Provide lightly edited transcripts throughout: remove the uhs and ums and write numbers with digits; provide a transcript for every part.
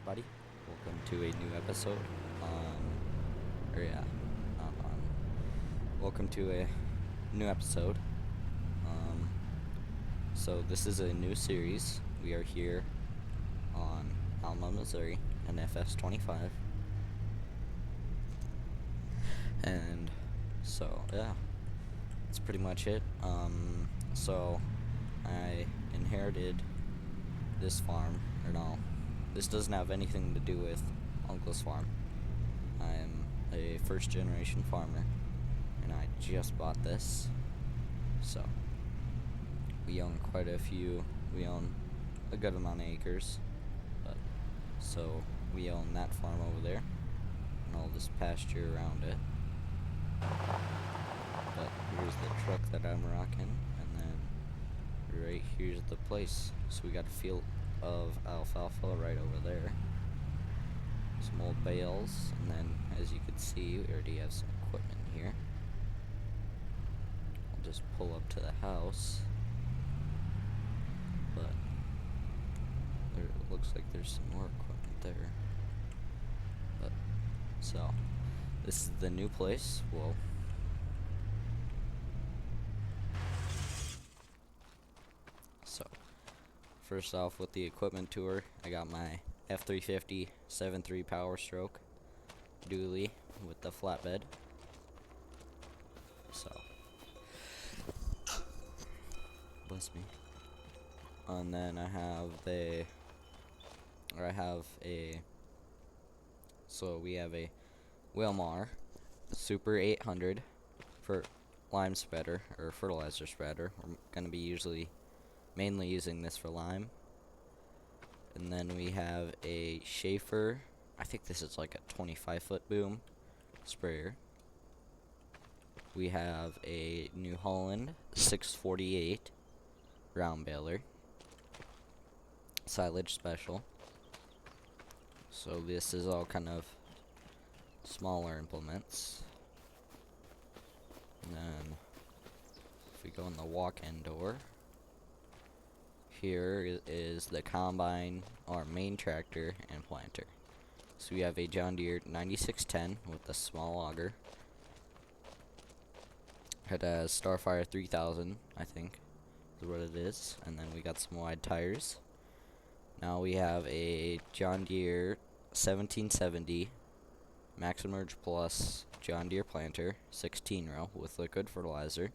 everybody. Welcome to a new episode. Or yeah, not on. Welcome to a new episode. Um, so this is a new series. We are here on Alma, Missouri, and FS25. And so yeah, that's pretty much it. So I inherited this farm, or no, this doesn't have anything to do with Uncle's farm. I am a first generation farmer, and I just bought this. So we own we own a good amount of acres, but so we own that farm over there and all this pasture around it. But here's the truck that I'm rocking, and then right here's the place. So we got a field of alfalfa right over there, some old bales, and then as you can see, we already have some equipment here. I'll just pull up to the house, but it looks like there's some more equipment there. But so this is the new place. Well, so first off, with the equipment tour, I got my F350 7.3 Power Stroke dually with the flatbed. So, bless me. And then I have a Wilmar Super 800 for lime spreader or fertilizer spreader. We're gonna be mainly using this for lime. And then we have a Schaefer, I think this is like a 25-foot boom sprayer. We have a New Holland 648 round baler, silage special. So this is all kind of smaller implements. And then if we go in the walk-in door, here is the combine, our main tractor, and planter. So we have a John Deere 9610 with a small auger. It has Starfire 3000, I think, is what it is. And then we got some wide tires. Now we have a John Deere 1770 Maximerge Plus John Deere planter, 16 row with liquid fertilizer.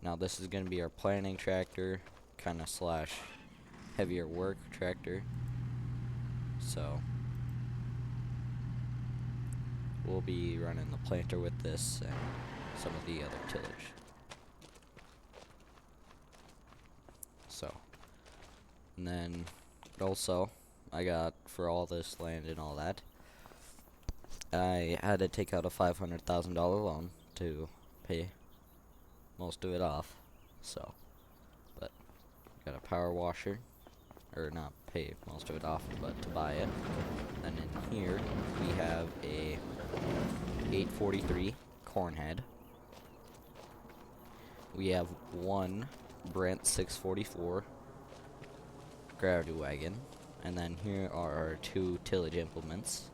Now this is going to be our planting tractor, kind of slash heavier work tractor. So we'll be running the planter with this and some of the other tillage. So, and then also I got, for all this land and all that, I had to take out a $500,000 loan to pay most of it off. So, but got a power washer, or not pay most of it off, but to buy it. And in here we have a 843 corn head. We have one Brent 644 gravity wagon, and then here are our two tillage implements.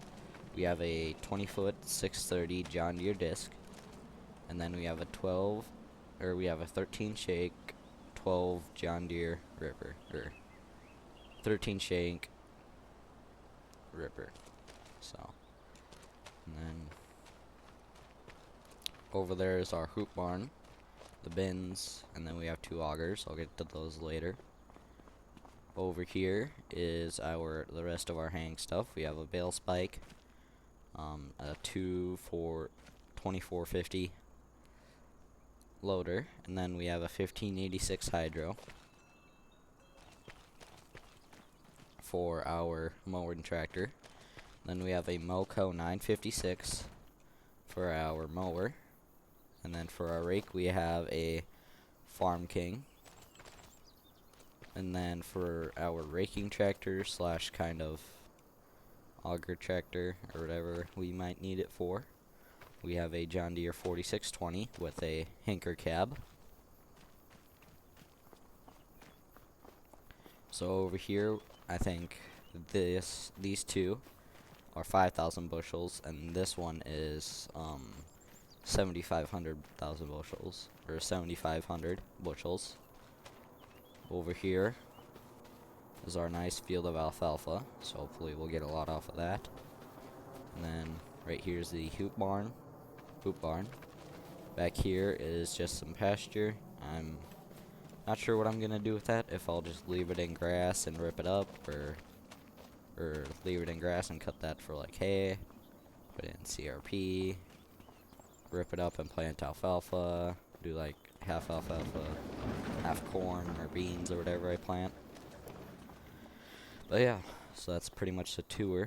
We have a 20-foot 630 John Deere disc, and then we have a 13 shake 12 John Deere ripper, or 13 shank ripper. So, and then over there is our hoop barn, the bins, and then we have two augers. I'll get to those later. Over here is the rest of our hang stuff. We have a bale spike, a 2450 loader, and then we have a 1586 hydro for our mower and tractor. Then we have a Moco 956 for our mower, and then for our rake we have a Farm King. And then for our raking tractor slash kind of auger tractor or whatever we might need it for, we have a John Deere 4620 with a hinker cab. So over here, I think these two are 5,000 bushels, and this one is 7,500 bushels, or 7,500 bushels. Over here is our nice field of alfalfa, so hopefully we'll get a lot off of that. And then right here is the hoop barn. Back here is just some pasture. I'm not sure what I'm gonna do with that, if I'll just leave it in grass and rip it up, or leave it in grass and cut that for like hay, put it in CRP, rip it up and plant alfalfa, do like half alfalfa, half corn or beans or whatever I plant. But yeah, so that's pretty much the tour.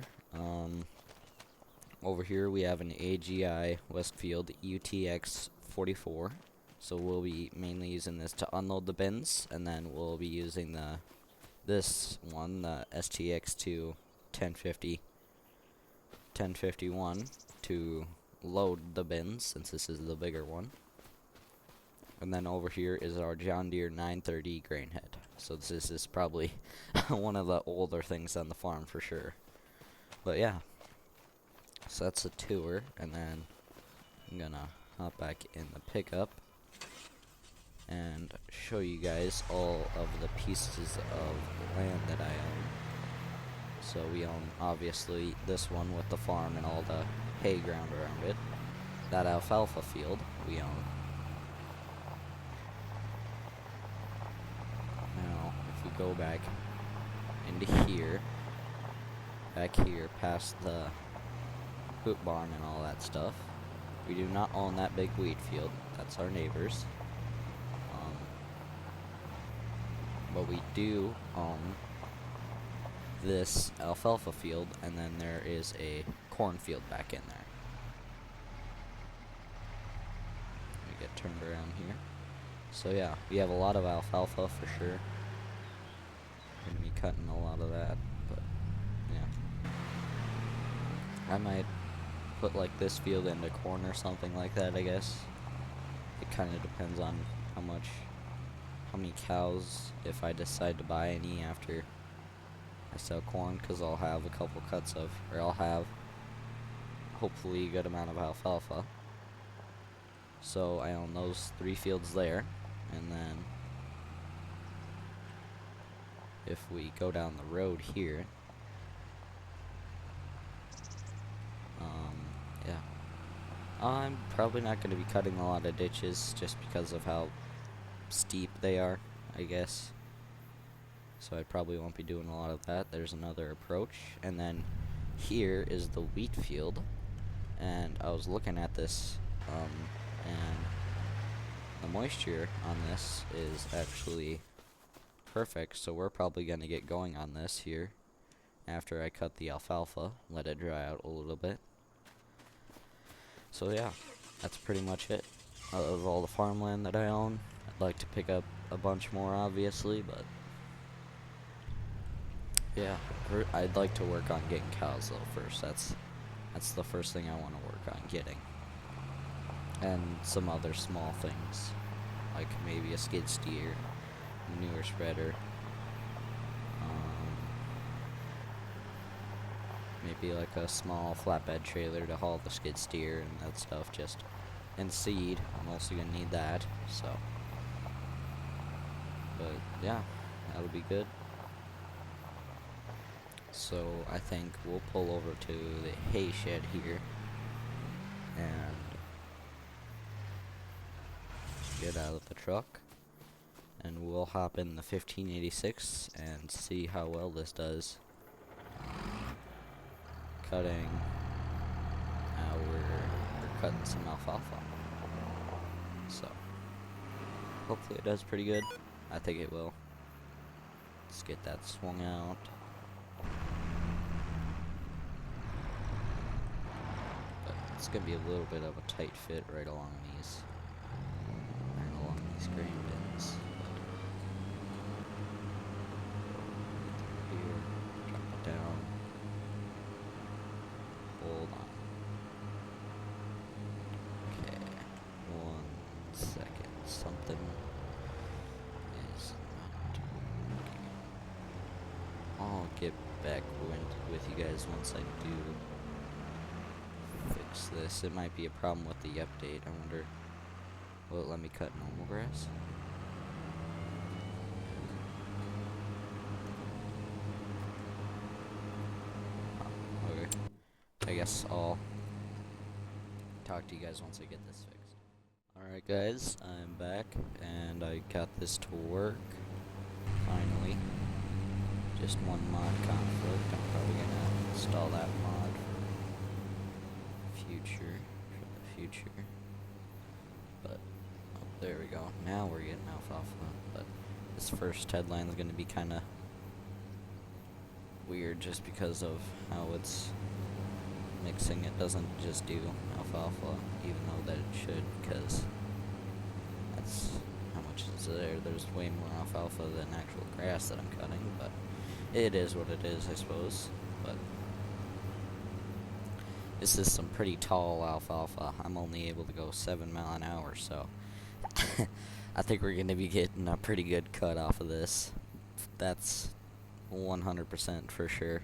Over here we have an AGI Westfield UTX 44. So we'll be mainly using this to unload the bins, and then we'll be using this one, the STX2 1051, to load the bins, since this is the bigger one. And then over here is our John Deere 930 grain head. So this is probably one of the older things on the farm for sure. But yeah, so that's a tour, and then I'm gonna hop back in the pickup and show you guys all of the pieces of land that I own. So we own, obviously, this one with the farm and all the hay ground around it. That alfalfa field we own. Now, if we go back into here, back here past the hoop barn and all that stuff, we do not own that big wheat field. That's our neighbor's. But we do own this alfalfa field, and then there is a cornfield back in there. Let me get turned around here. So yeah, we have a lot of alfalfa for sure. We're gonna be cutting a lot of that, but yeah. I might put like this field into corn or something like that, I guess. It kind of depends on how many cows, if I decide to buy any after I sell corn, because I'll have a couple cuts of, or I'll have hopefully a good amount of alfalfa. So I own those 3 fields there, and then if we go down the road here, yeah, I'm probably not going to be cutting a lot of ditches just because of how steep they are, I guess. So I probably won't be doing a lot of that. There's another approach, and then here is the wheat field, and I was looking at this, and the moisture on this is actually perfect, so we're probably going to get going on this here after I cut the alfalfa, let it dry out a little bit. So yeah, that's pretty much it. Of all the farmland that I own, I'd like to pick up a bunch more, obviously, but yeah, I'd like to work on getting cows though first. That's the first thing I want to work on getting, and some other small things, like maybe a skid steer, manure spreader, maybe like a small flatbed trailer to haul the skid steer and that stuff, and seed. I'm also gonna need that, so. But yeah, that'll be good. So I think we'll pull over to the hay shed here and get out of the truck, and we'll hop in the 1586 and see how well this does cutting we're cutting some alfalfa. So hopefully it does pretty good. I think it will. Let's get that swung out. But it's gonna be a little bit of a tight fit right along these grain bins. Here, drop it down. Hold on. Okay, 1 second. Something is not working. I'll get back with you guys once I do fix this. It might be a problem with the update. I wonder, will it let me cut normal grass? Oh, okay. I guess I'll talk to you guys once I get this fixed. Alright guys, I'm back, and I got this to work, finally. Just one mod conflict. I'm probably gonna install that mod for the future. But, oh, there we go. Now we're getting alfalfa, but this first headline is gonna be kinda weird just because of how it's mixing. It doesn't just do alfalfa, even though that it should, because that's how much is there. There's way more alfalfa than actual grass that I'm cutting, but it is what it is, I suppose. But this is some pretty tall alfalfa. I'm only able to go 7 miles an hour, so I think we're gonna be getting a pretty good cut off of this. That's 100% for sure.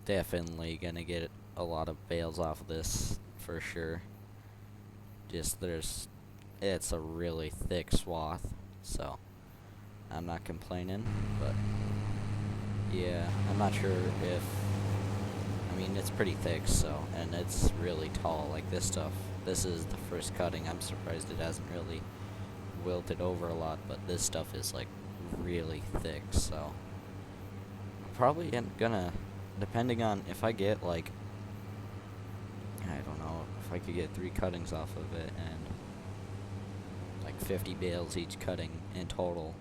Definitely gonna get a lot of bales off of this for sure. Just it's a really thick swath, so I'm not complaining, but yeah, I'm not sure if, I mean, it's pretty thick, so, and it's really tall. Like this stuff, this is the first cutting. I'm surprised it hasn't really wilted over a lot, but this stuff is like really thick, so I'm probably gonna, depending on if I get like, I don't know, if I could get 3 cuttings off of it and like 50 bales each cutting in total,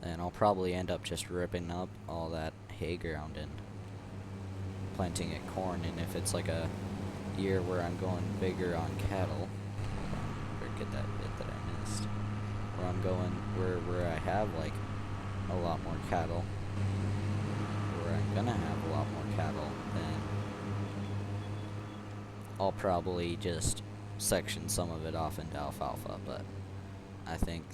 then I'll probably end up just ripping up all that hay ground and planting it corn. And if it's like a year where I'm going bigger on cattle, or get that bit that I missed, where I'm going where I have like a lot more cattle, where I'm gonna have a lot more cattle, then I'll probably just section some of it off into alfalfa. But I think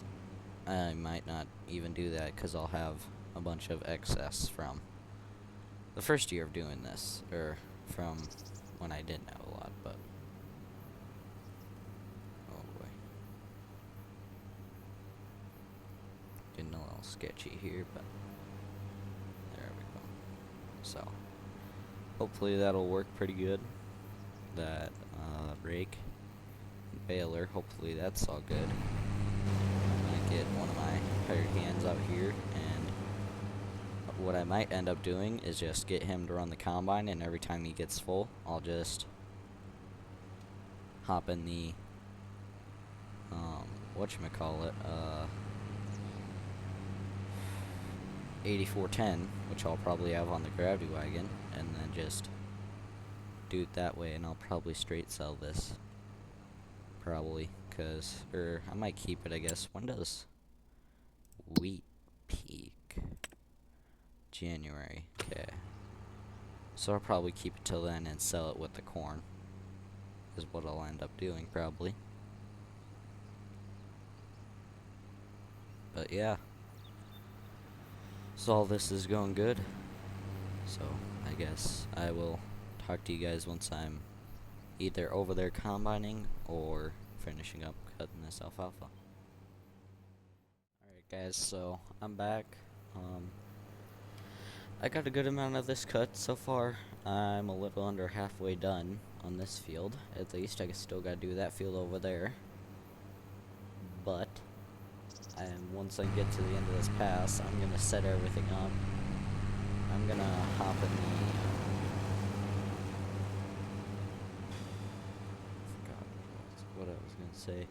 I might not even do that, because I'll have a bunch of excess from the first year of doing this, or from when I didn't have a lot. But oh boy, getting a little sketchy here, but there we go. So hopefully that'll work pretty good. That rake and baler, hopefully that's all good. Get one of my hired hands out here, and what I might end up doing is just get him to run the combine, and every time he gets full, I'll just hop in the whatchamacallit, 8410, which I'll probably have on the gravity wagon, and then just do it that way. And I'll probably straight sell this, probably. Or I might keep it, I guess. When does wheat peak? January. Okay. So I'll probably keep it till then and sell it with the corn, is what I'll end up doing, probably. But yeah. So all this is going good. So I guess I will talk to you guys once I'm either over there combining or finishing up cutting this alfalfa. Alright guys, so I'm back. I got a good amount of this cut so far. I'm a little under halfway done on this field. At least I still gotta do that field over there. But once I get to the end of this pass, I'm gonna set everything up. I'm gonna hop in the what I was gonna say.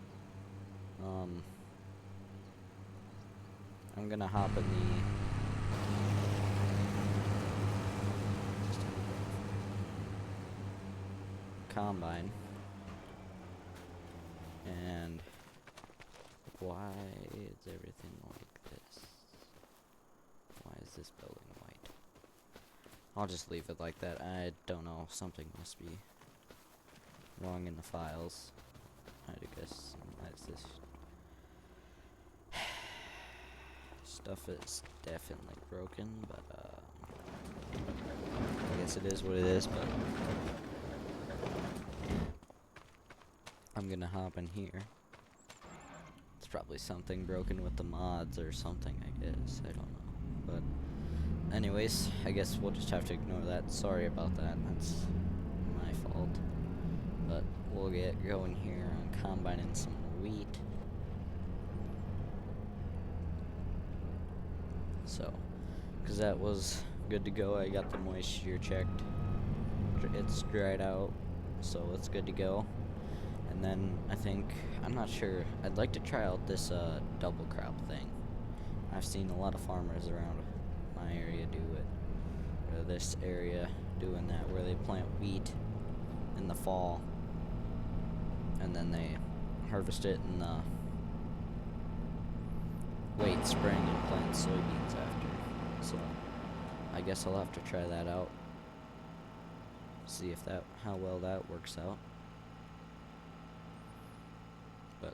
I'm gonna hop in the combine. And why is everything like this? Why is this building white? I'll just leave it like that. I don't know. Something must be wrong in the files. I guess. Why is this? stuff is definitely broken, but I guess it is what it is. But I'm gonna hop in here. It's probably something broken with the mods or something, I guess. I don't know. But anyways, I guess we'll just have to ignore that. Sorry about that. That's my fault. But we'll get going here on combining some wheat. So, because that was good to go. I got the moisture checked. It's dried out, so it's good to go. And then I think, I'm not sure, I'd like to try out this double crop thing. I've seen a lot of farmers around my area do it, or this area doing that, where they plant wheat in the fall and then they harvest it in the late spring and plant soybeans after. So I guess I'll have to try that out, see if how well that works out. But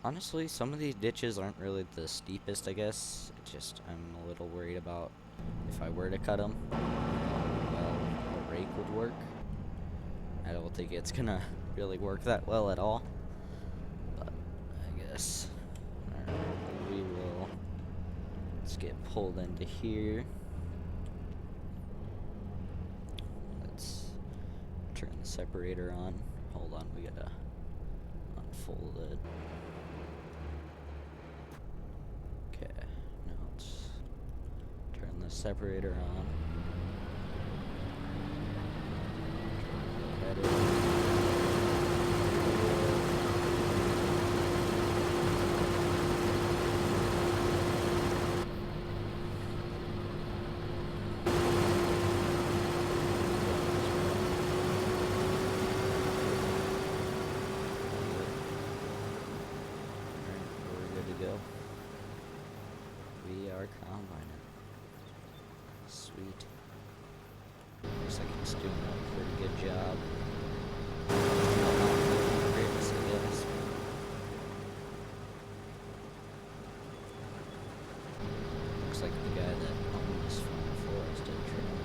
honestly, some of these ditches aren't really the steepest, I guess. It's just I'm a little worried about if I were to cut them, well, a rake would work. I don't think it's gonna really work that well at all, but I guess. Alright, we will. Let's get pulled into here. Let's turn the separator on. Hold on, we gotta unfold it. Okay, now let's turn the separator on. Turn the header. Go. We are combining. Sweet. Looks like it's doing a pretty good job. Greatest, I guess. Looks like the guy that owned this farm before us did trim it.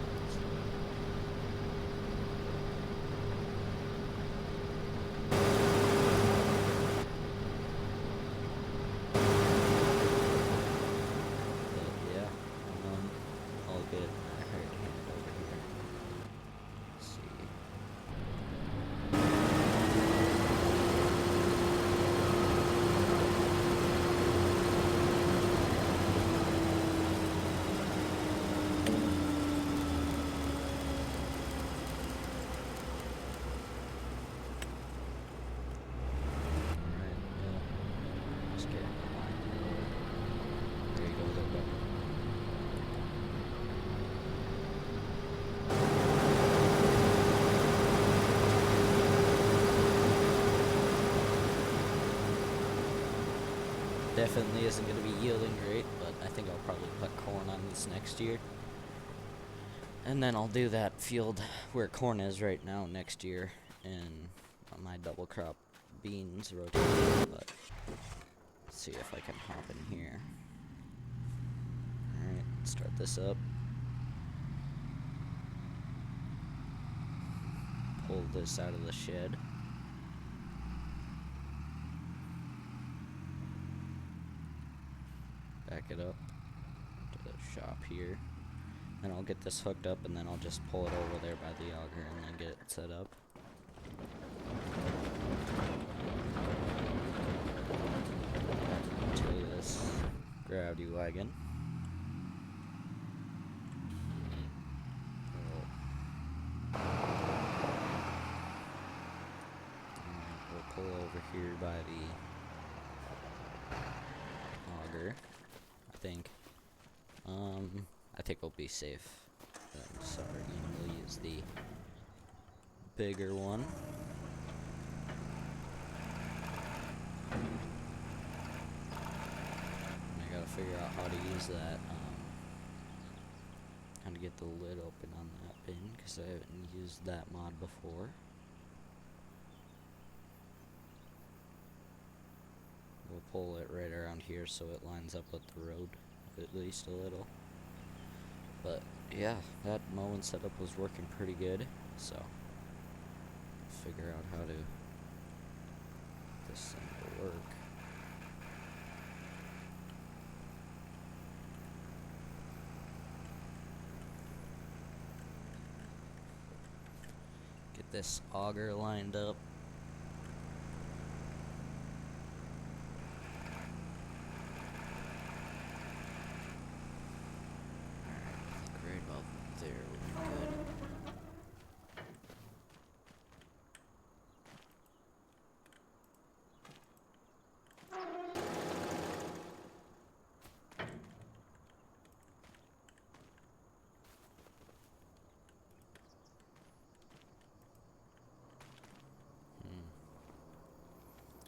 Definitely isn't going to be yielding great, but I think I'll probably put corn on this next year. And then I'll do that field where corn is right now next year in my double crop beans rotation. But let's see if I can hop in here. Alright, start this up. Pull this out of the shed. Back it up to the shop here. Then I'll get this hooked up and then I'll just pull it over there by the auger and then get it set up. To this gravity wagon. We'll pull over here by the auger. I think we'll be safe. Sorry, we'll use the bigger one. And I gotta figure out how to use that. How to get the lid open on that bin, because I haven't used that mod before. We'll pull it right around here so it lines up with the road. at least a little. But yeah, that mowing setup was working pretty good, so figure out how to get this thing to work. Get this auger lined up. Right about there would be good.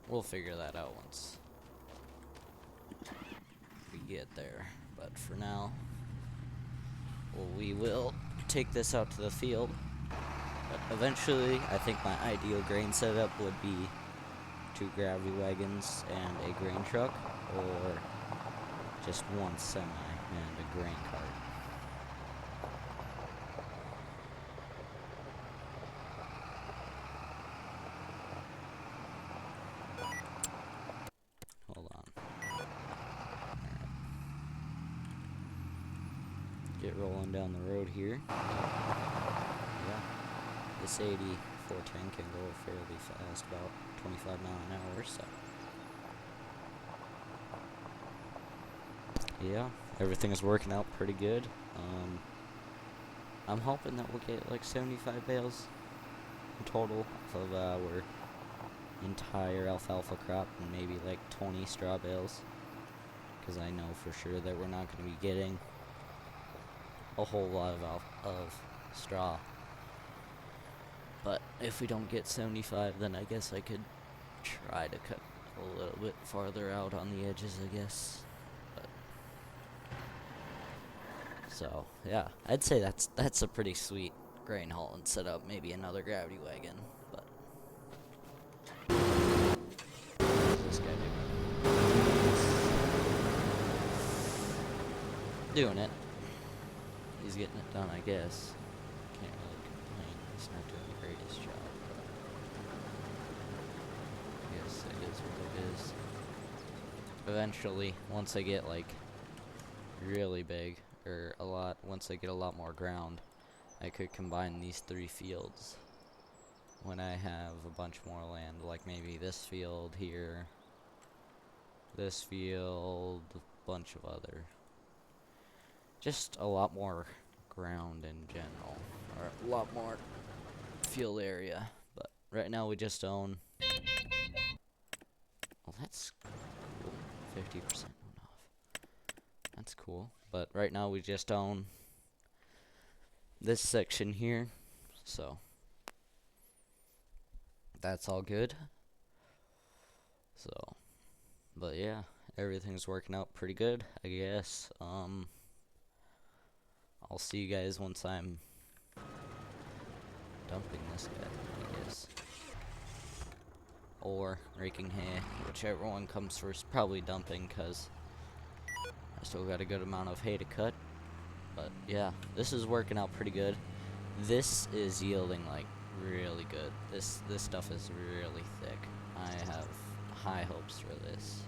We'll figure that out once we get there. But for now, we will take this out to the field. But eventually, I think my ideal grain setup would be 2 gravity wagons and a grain truck, or just 1 semi and a grain cart. Hold on. Get rolling down the road here. Yeah. This 8410 can go fairly fast, about 25 miles an hour, so. Yeah, everything is working out pretty good. I'm hoping that we'll get like 75 bales in total of our entire alfalfa crop, and maybe like 20 straw bales, because I know for sure that we're not going to be getting a whole lot of straw. But if we don't get 75, then I guess I could try to cut a little bit farther out on the edges, I guess. But so yeah, I'd say that's a pretty sweet grain hauling setup. Maybe another gravity wagon, but what's this guy doing it. He's getting it done, I guess. Can't really complain. He's not doing the greatest job, but I guess it is what it is. Eventually, once I get like really big, or once I get a lot more ground, I could combine these 3 fields when I have a bunch more land, like maybe this field here, this field, a bunch of other. Just a lot more ground in general, or a lot more field area. But right now we just own. Well, that's cool. 50% off. That's cool. But right now we just own this section here, so that's all good. So, but yeah, everything's working out pretty good, I guess. I'll see you guys once I'm dumping this guy, I guess. Or raking hay, whichever one comes first. Probably dumping, because I still got a good amount of hay to cut. But yeah, this is working out pretty good. This is yielding like really good. This stuff is really thick. I have high hopes for this,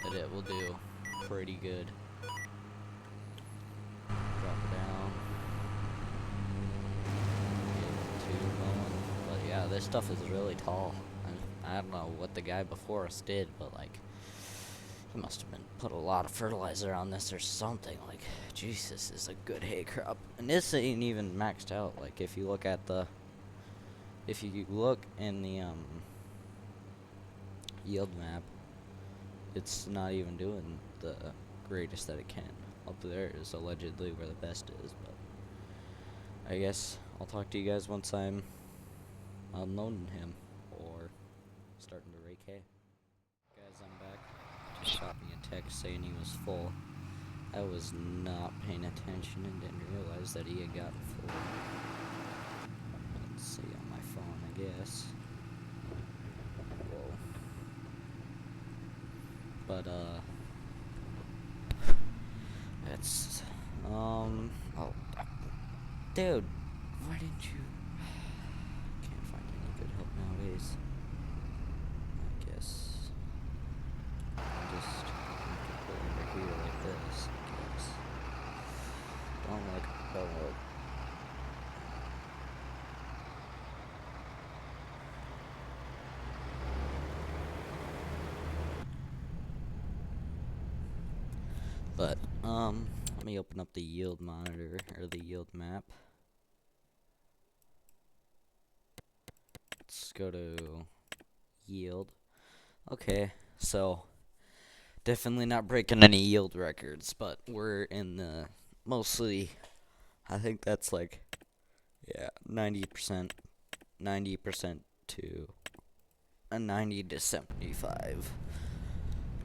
that it will do pretty good. Drop it down. Get 2 going. But yeah, this stuff is really tall. I don't know what the guy before us did, but like, he must have been put a lot of fertilizer on this or something. Like, Jesus, this is a good hay crop. And this ain't even maxed out. Like, if you look in the yield map, it's not even doing the greatest that it can. Up there is allegedly where the best is, but I guess I'll talk to you guys once I'm unloading him or starting to rake hay. Guys, I'm back. Just shot me a text saying he was full. I was not paying attention and didn't realize that he had gotten full. Let's see on my phone, I guess. Whoa. But Oh, dude, why didn't you? Can't find any good help nowadays. I guess I'll just put it over here like this. I guess. Don't look. But, let me open up the yield monitor, or the yield map. Let's go to yield. Okay, so, definitely not breaking any yield records, but we're in the, mostly, I think that's like, yeah, 90% to, a 90 to 75.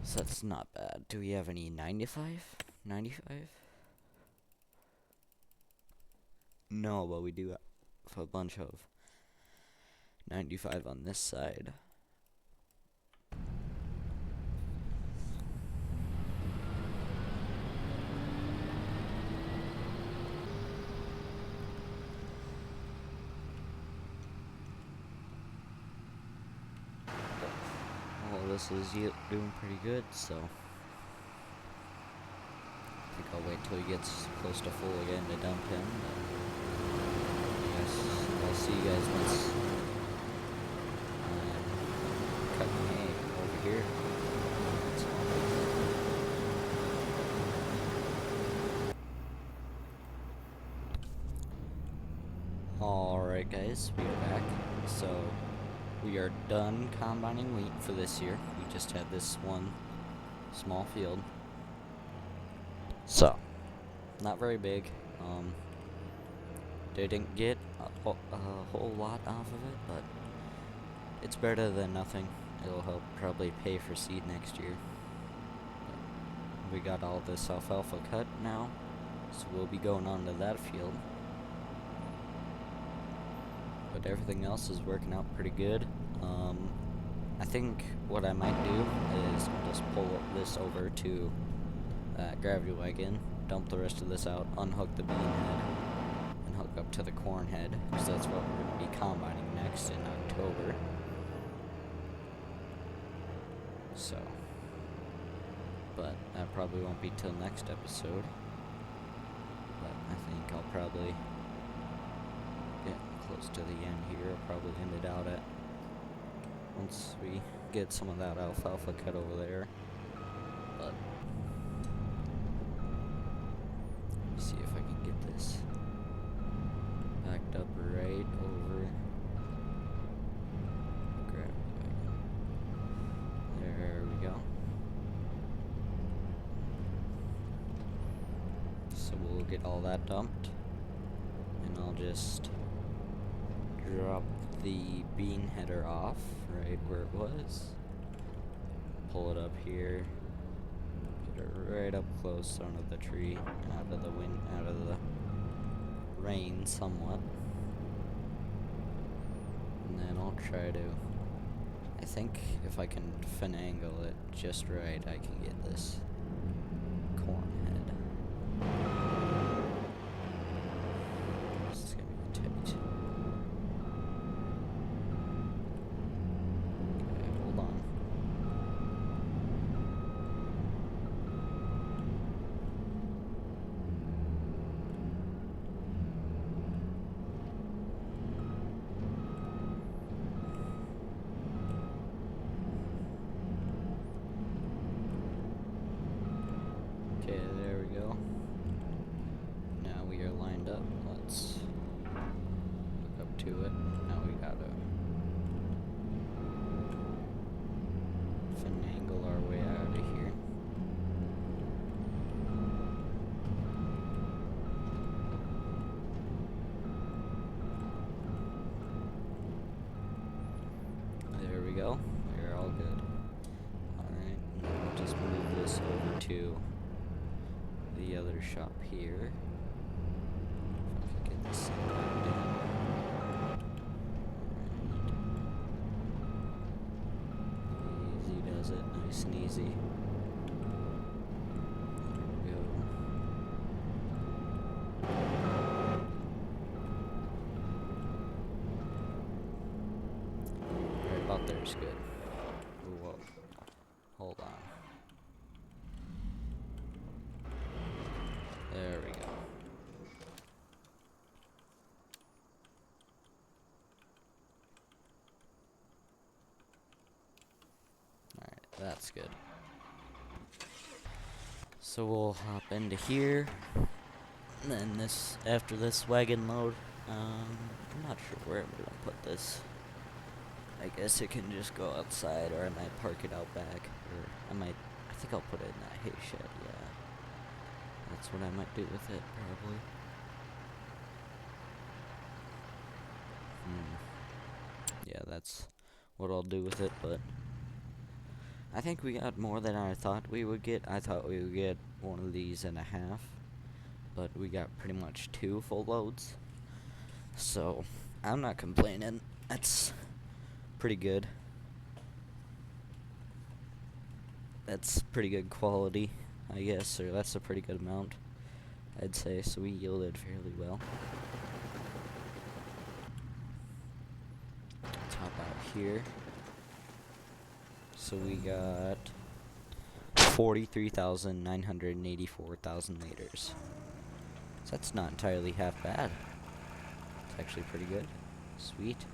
So that's not bad. Do we have any 95? 95? No, but we do have a bunch of 95 on this side. Well, this is doing pretty good, so I think I'll wait till he gets close to full again to dump him. I'll see you guys once I'm cutting hay over here. Alright guys, we are back. So we are done combining wheat for this year. We just had this one small field. So, not very big. Didn't get a whole lot off of it, but it's better than nothing. It'll help probably pay for seed next year. But we got all this alfalfa cut now, so we'll be going on to that field. But everything else is working out pretty good. I think what I might do is just pull this over to that gravity wagon, dump the rest of this out, unhook the bean head, and hook up to the corn head, because that's what we're going to be combining next in October. So, but that probably won't be till next episode. But I think I'll probably get close to the end here. I'll probably end it out at once we get some of that alfalfa cut over there. But let me see if I can get this backed up right over. There we go. So we'll get all that dumped, and I'll just drop the bean header off right where it was. Pull it up here. Get it right up close under the tree, out of the wind, out of the rain somewhat. And then I'll try to, I think if I can finagle it just right, I can get this corn head. This is gonna be tight. Okay, hold on. Okay, there we go. Now we are lined up. Let's hook up to it. Now we gotta finagle our way out of here. There we go. We're all good. Alright, now we'll just move this over to the other shop here. If I can get this back down. Easy does it, nice and easy. There we go. seems good. Ooh, whoa. Hold on. There we go. Alright, that's good. So we'll hop into here. And then after this wagon load, I'm not sure where I'm gonna put this. I guess it can just go outside, or I might park it out back, or I think I'll put it in that hay shed, yeah. That's what I might do with it, probably. Yeah, that's what I'll do with it, but I think we got more than I thought we would get. I thought we would get one of these and a half, but we got pretty much 2 full loads. So, I'm not complaining. That's pretty good. That's pretty good quality, I guess, or that's a pretty good amount, I'd say. So we yielded fairly well. Let's hop out here. So we got 43,984,000 liters. So that's not entirely half bad. It's actually pretty good. Sweet.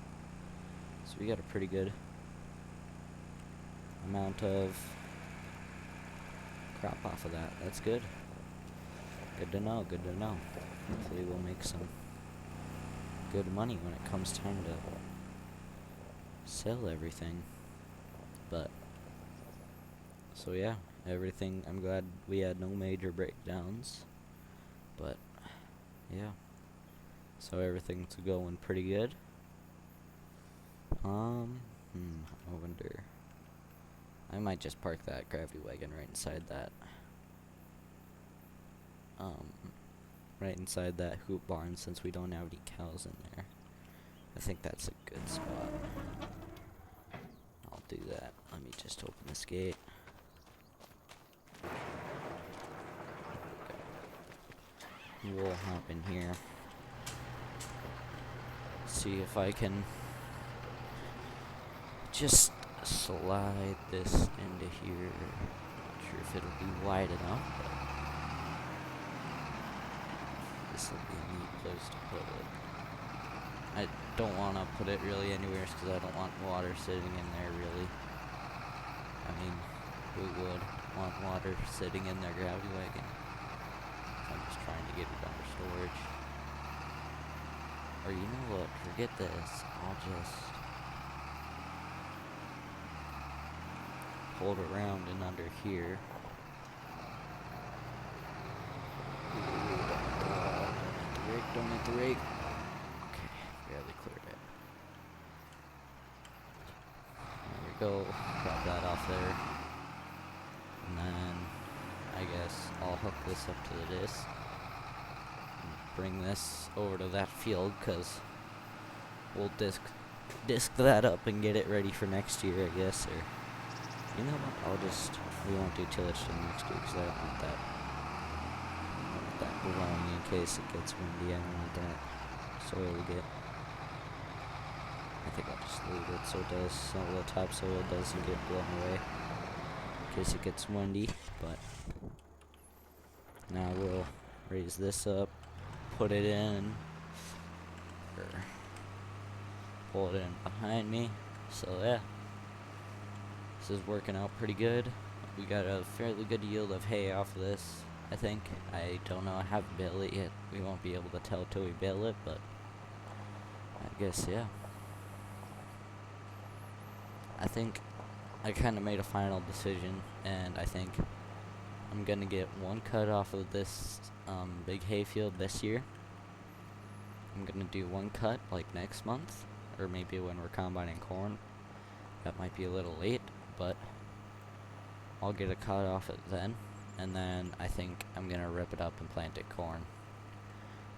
So we got a pretty good amount of crop off of that. That's good. Good to know, good to know. Hopefully we'll make some good money when it comes time to sell everything. But, so yeah, everything, I'm glad we had no major breakdowns. But, yeah. So everything's going pretty good. I wonder. I might just park that gravity wagon right inside that. Right inside that hoop barn, since we don't have any cows in there. I think that's a good spot. I'll do that. Let me just open this gate. We'll hop in here. See if I can just slide this into here. Not sure if it'll be wide enough, but this will be a neat place to put it. I don't want to put it really anywhere because I don't want water sitting in there really. I mean, who would want water sitting in their gravity wagon? I'm just trying to get it under storage. Or you know what, forget this. I'll just hold it around and under here. Don't hit the rake. Okay, barely cleared it. There we go. Drop that off there. And then I guess I'll hook this up to the disc. And bring this over to that field, because we'll disc that up and get it ready for next year, I guess. Or, you know what? We won't do tillage till next year because I don't want that. Blowing in case it gets windy. I don't want that soil to get. I think I'll just leave it so the topsoil doesn't get blown away in case it gets windy. But now we'll raise this up, put it in, or pull it in behind me. So yeah, this is working out pretty good. We got a fairly good yield of hay off of this. I think. I don't know, I haven't baled it yet. We won't be able to tell till we bale it, but I guess, yeah. I think I kind of made a final decision, and I think I'm gonna get one cut off of this big hayfield this year. I'm gonna do one cut like next month, or maybe when we're combining corn. That might be a little late, but I'll get a cut off it then. And then I think I'm gonna rip it up and plant it corn.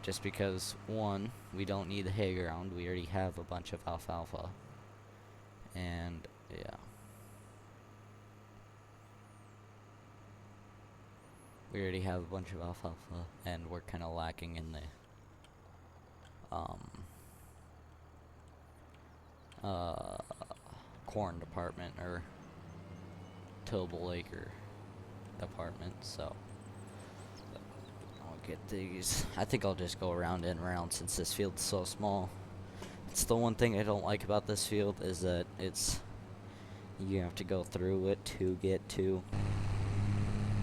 Just because, one, we don't need the hay ground. We already have a bunch of alfalfa. And, yeah. We already have a bunch of alfalfa, and we're kind of lacking in the corn department, or tillable acre department, so I'll get these. I think I'll just go around and around since this field's so small. It's the one thing I don't like about this field is that you have to go through it to get to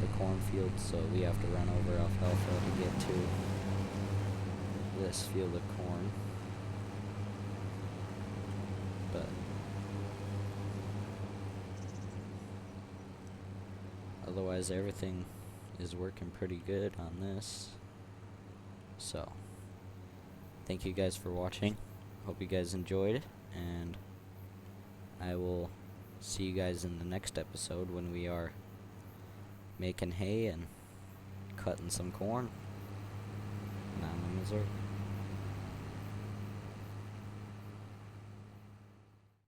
the cornfield, so we have to run over alfalfa to get to this field of corn. But otherwise everything is working pretty good on this. So thank you guys for watching. Hope you guys enjoyed, and I will see you guys in the next episode when we are making hay and cutting some corn in Alma, Missouri.